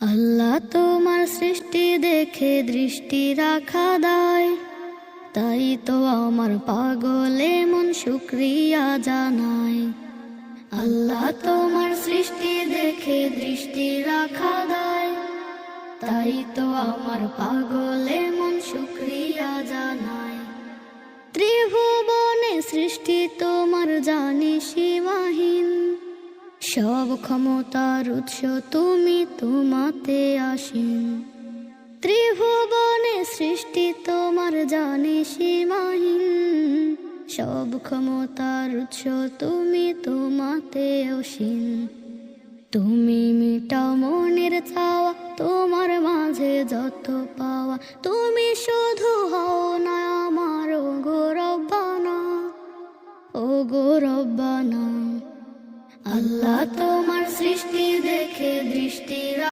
আল্লাহ তোমার সৃষ্টি দেখে দৃষ্টি রাখা দায়, তাই তো আমার পাগলে মন শুকরিয়া জানায়। আল্লাহ তোমার সৃষ্টি দেখে দৃষ্টি রাখা দায়, তাই তো আমার পাগলে মন শুকরিয়া জানায়। ত্রিভুবনে সৃষ্টি তোমার জানি সীমাহীন, সব ক্ষমতার উৎস তুমি, তোমাতে আসীন। ত্রিভুবনে সৃষ্টি তোমার জানি সীমাহীন, সব ক্ষমতার উৎস তুমি, তোমাতে অসীম। তুমি মিটাও মনের চাওয়া, তোমার মাঝে যত পাওয়া তুমি